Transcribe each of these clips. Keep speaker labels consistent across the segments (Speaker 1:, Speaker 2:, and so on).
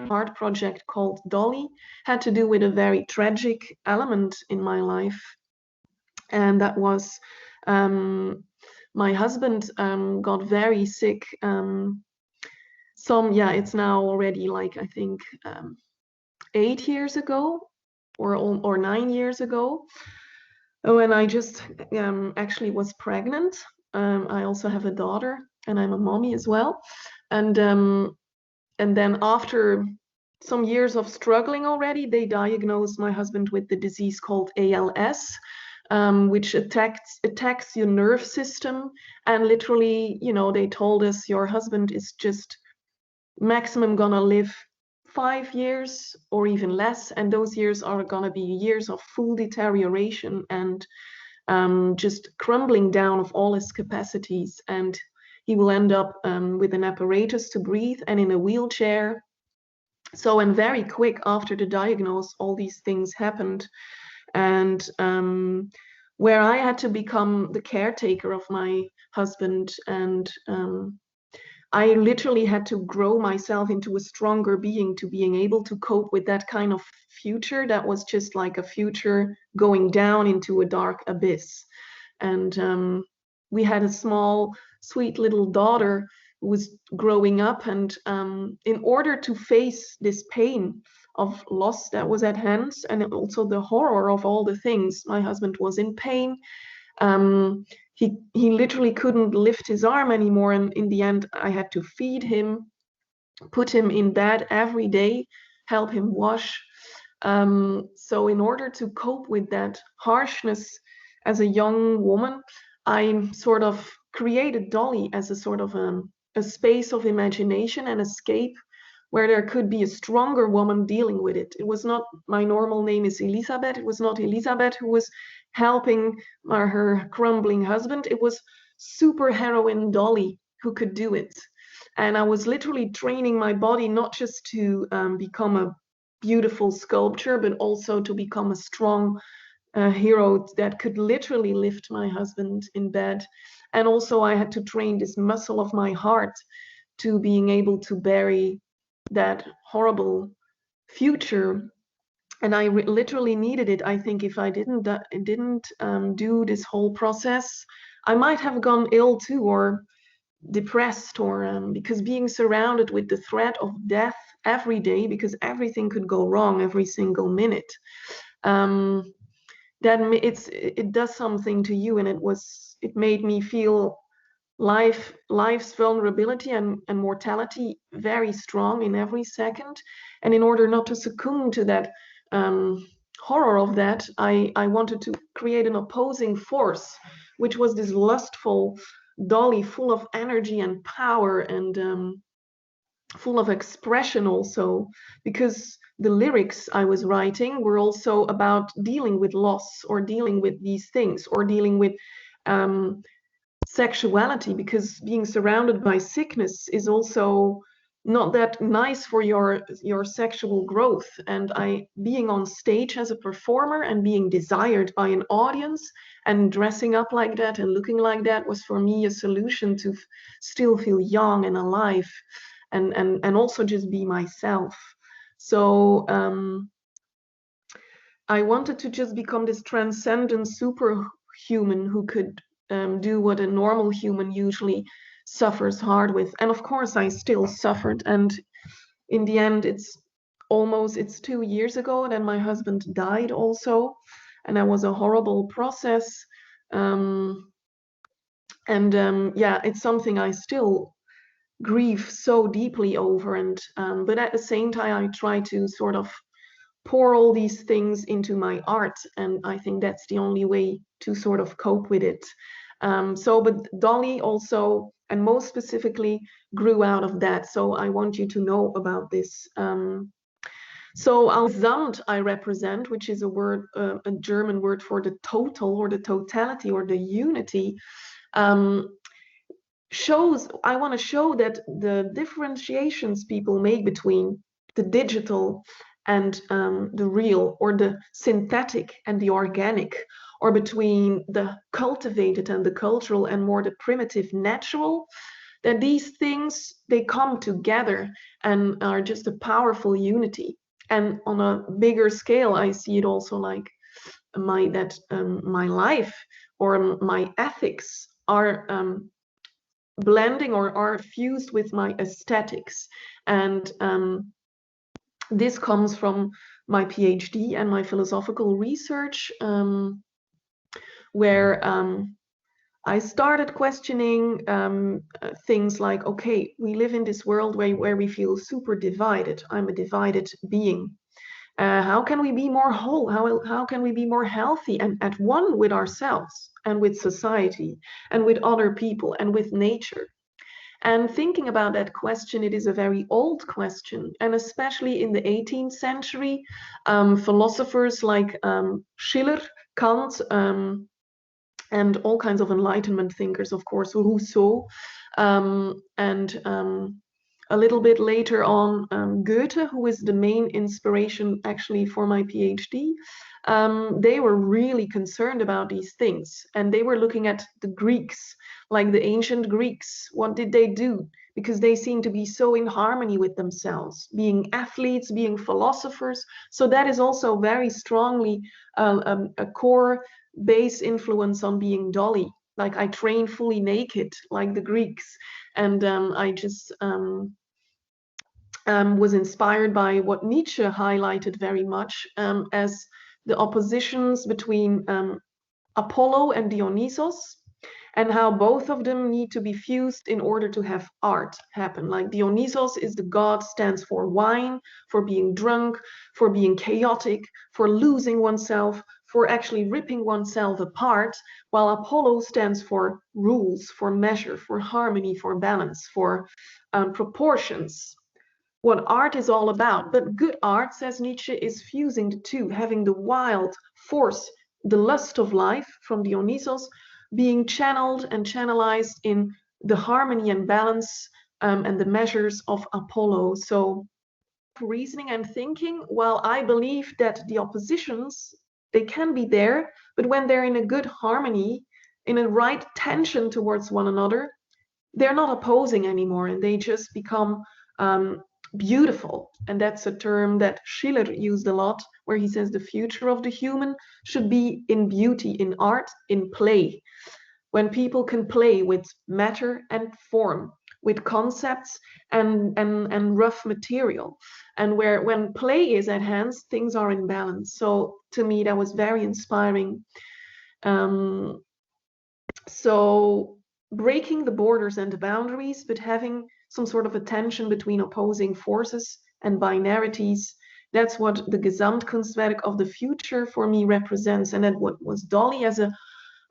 Speaker 1: art project called Dolly had to do with a very tragic element in my life. And that was my husband got very sick. It's now already like, I think, 8 years ago or 9 years ago. When I just actually was pregnant. I also have a daughter, and I'm a mommy as well. And then after some years of struggling already, they diagnosed my husband with the disease called ALS, which attacks your nerve system. And literally, they told us your husband is just maximum gonna live 5 years or even less, and those years are gonna be years of full deterioration and just crumbling down of all his capacities, and he will end up with an apparatus to breathe and in a wheelchair. So, and very quick after the diagnosis, all these things happened, and where I had to become the caretaker of my husband, and I literally had to grow myself into a stronger being to being able to cope with that kind of future that was just like a future going down into a dark abyss. And we had a small, sweet little daughter who was growing up, and in order to face this pain of loss that was at hand, and also the horror of all the things, my husband was in pain. He literally couldn't lift his arm anymore, and in the end I had to feed him, put him in bed every day, help him wash. So in order to cope with that harshness as a young woman, I sort of created Dolly as a sort of a space of imagination and escape where there could be a stronger woman dealing with it. It was not, my normal name is Elizabeth. It was not Elizabeth who was helping her crumbling husband. It was super heroine Dolly who could do it. And I was literally training my body not just to become a beautiful sculpture, but also to become a strong hero that could literally lift my husband in bed. And also I had to train this muscle of my heart to being able to bury that horrible future. And I literally needed it. I think if I didn't do this whole process, I might have gone ill too, or depressed, or because being surrounded with the threat of death every day, because everything could go wrong every single minute, it does something to you. And it made me feel life's vulnerability and mortality very strong in every second. And in order not to succumb to that horror of that, I wanted to create an opposing force, which was this lustful Dolly, full of energy and power, and full of expression also, because the lyrics I was writing were also about dealing with loss, or dealing with these things, or dealing with sexuality, because being surrounded by sickness is also not that nice for your sexual growth. And being on stage as a performer and being desired by an audience and dressing up like that and looking like that was for me a solution to still feel young and alive, and also just be myself. So I wanted to just become this transcendent superhuman who could do what a normal human usually suffers hard with. And of course I still suffered, and in the end it's 2 years ago that my husband died also, and that was a horrible process. It's something I still grieve so deeply over, and but at the same time I try to sort of pour all these things into my art, and I think that's the only way to sort of cope with it. But Dolly also, and most specifically, grew out of that. So I want you to know about this. So Gesamt I represent, which is a word, a German word for the total, or the totality, or the unity, I want to show that the differentiations people make between the digital and the real, or the synthetic and the organic, or between the cultivated and the cultural, and more the primitive natural, that these things, they come together and are just a powerful unity. And on a bigger scale, I see it also like my life or my ethics are blending or are fused with my aesthetics. And this comes from my PhD and my philosophical research, where I started questioning things like, okay, we live in this world where we feel super divided. I'm a divided being. How can we be more whole? How can we be more healthy and at one with ourselves and with society and with other people and with nature? And thinking about that question, it is a very old question. And especially in the 18th century, philosophers like Schiller, Kant, and all kinds of Enlightenment thinkers, of course, Rousseau, and a little bit later on, Goethe, who is the main inspiration actually for my PhD, they were really concerned about these things. And they were looking at the Greeks, like the ancient Greeks. What did they do? Because they seem to be so in harmony with themselves, being athletes, being philosophers. So that is also very strongly a core base influence on being Dolly. Like I train fully naked, like the Greeks. And I just was inspired by what Nietzsche highlighted very much as the oppositions between Apollo and Dionysos, and how both of them need to be fused in order to have art happen. Like Dionysos is the god, stands for wine, for being drunk, for being chaotic, for losing oneself, for actually ripping oneself apart, while Apollo stands for rules, for measure, for harmony, for balance, for proportions. What art is all about. But good art, says Nietzsche, is fusing the two, having the wild force, the lust of life from Dionysos being channeled and channelized in the harmony and balance and the measures of Apollo. So reasoning and thinking, while I believe that the oppositions, they can be there, but when they're in a good harmony, in a right tension towards one another, they're not opposing anymore, and they just become beautiful. And that's a term that Schiller used a lot, where he says the future of the human should be in beauty, in art, in play. When people can play with matter and form, with concepts and rough material, and when play is at hand, things are in balance. So to me, that was very inspiring. So breaking the borders and the boundaries, but having some sort of a tension between opposing forces and binarities. That's what the Gesamtkunstwerk of the future for me represents. And that what was Dolly as a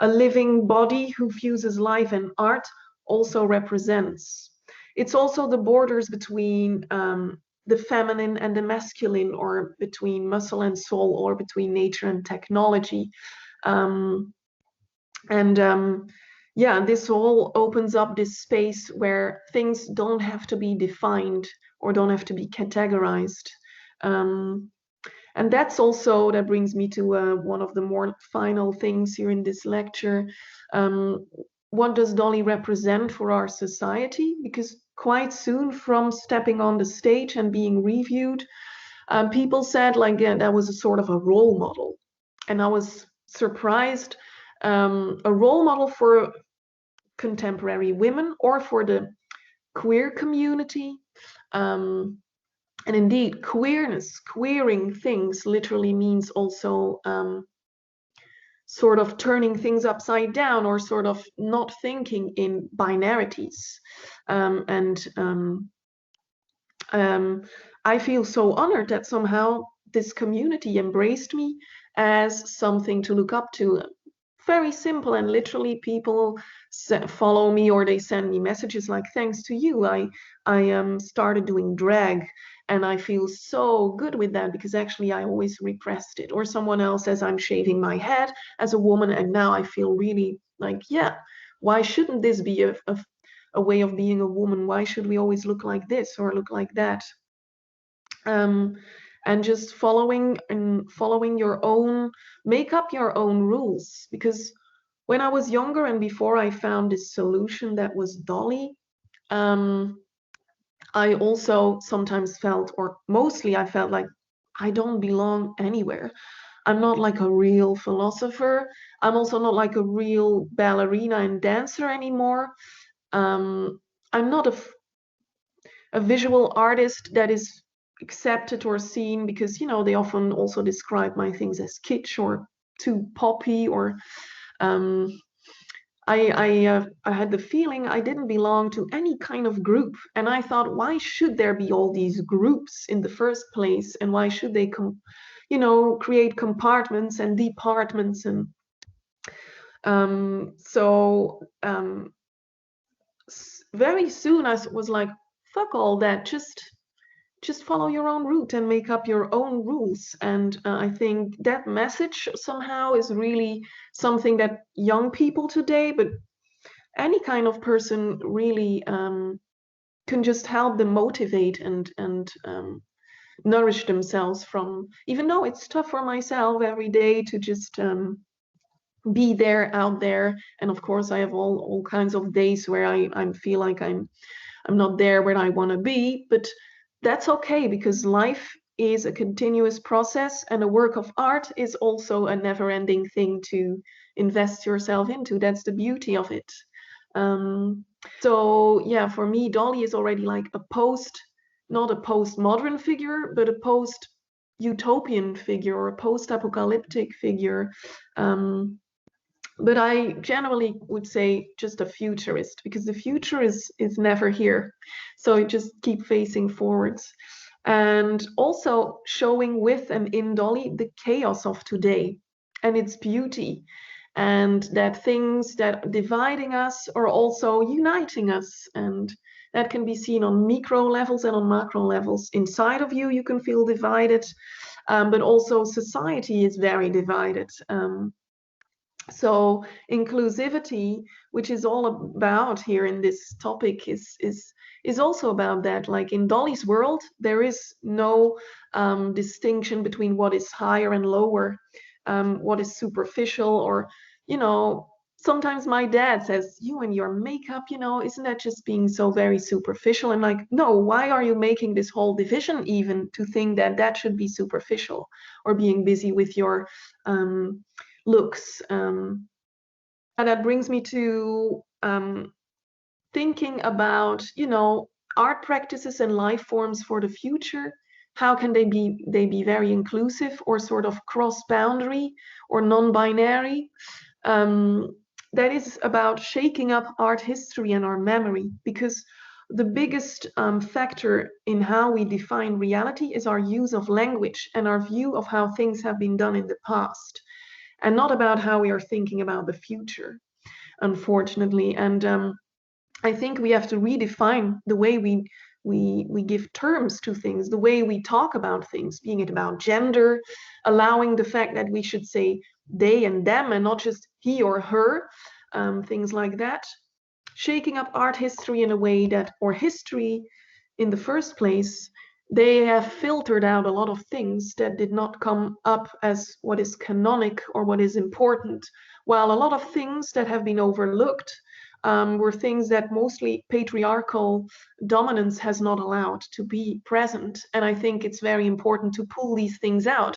Speaker 1: living body who fuses life and art also represents. It's also the borders between the feminine and the masculine, or between muscle and soul, or between nature and technology. Yeah, this all opens up this space where things don't have to be defined or don't have to be categorized. And that's also, that brings me to one of the more final things here in this lecture. What does Dolly represent for our society? Because quite soon from stepping on the stage and being reviewed, people said like, yeah, that was a sort of a role model. And I was surprised. A role model for contemporary women or for the queer community. And indeed, queerness, queering things literally means also sort of turning things upside down, or sort of not thinking in binarities. I feel so honored that somehow this community embraced me as something to look up to. Very simple, and literally people follow me, or they send me messages like, thanks to you, I started doing drag, and I feel so good with that, because actually I always repressed it. Or someone else says, I'm shaving my head as a woman, and now I feel really like, yeah, why shouldn't this be a way of being a woman? Why should we always look like this or look like that? And just following your own, make up your own rules. Because when I was younger and before I found this solution that was Dolly, I also sometimes felt, or mostly I felt like I don't belong anywhere. I'm not like a real philosopher. I'm also not like a real ballerina and dancer anymore. I'm not a visual artist that is accepted or seen, because, you know, they often also describe my things as kitsch or too poppy, or um, I had the feeling I didn't belong to any kind of group, and I thought, why should there be all these groups in the first place, and why should they create compartments and departments, and very soon I was like, fuck all that, just follow your own route and make up your own rules. And I think that message somehow is really something that young people today, but any kind of person really can just help them motivate and nourish themselves from, even though it's tough for myself every day to just be there out there. And of course I have all kinds of days where I feel like I'm not there where I want to be, but that's okay, because life is a continuous process, and a work of art is also a never-ending thing to invest yourself into. That's the beauty of it. So yeah, for me, Dolly is already like not a postmodern figure, but a post-utopian figure, or a post-apocalyptic figure. But I generally would say just a futurist, because the future is never here. So you just keep facing forwards. And also showing with and in Dolly the chaos of today and its beauty, and that things that are dividing us are also uniting us. And that can be seen on micro levels and on macro levels. Inside of you, you can feel divided, but also society is very divided. So inclusivity, which is all about here in this topic, is also about that. Like in Dolly's world, there is no distinction between what is higher and lower, what is superficial, or, sometimes my dad says, you and your makeup, isn't that just being so very superficial? I'm like, no, why are you making this whole division even to think that that should be superficial, or being busy with your looks? And that brings me to thinking about, art practices and life forms for the future. How can they be very inclusive, or sort of cross-boundary, or non-binary? That is about shaking up art history and our memory, because the biggest factor in how we define reality is our use of language and our view of how things have been done in the past, and not about how we are thinking about the future, unfortunately. And I think we have to redefine the way we give terms to things, the way we talk about things, being it about gender, allowing the fact that we should say they and them and not just he or her, things like that. Shaking up art history in a way that, or history in the first place, they have filtered out a lot of things that did not come up as what is canonic or what is important, while a lot of things that have been overlooked were things that mostly patriarchal dominance has not allowed to be present. And I think it's very important to pull these things out.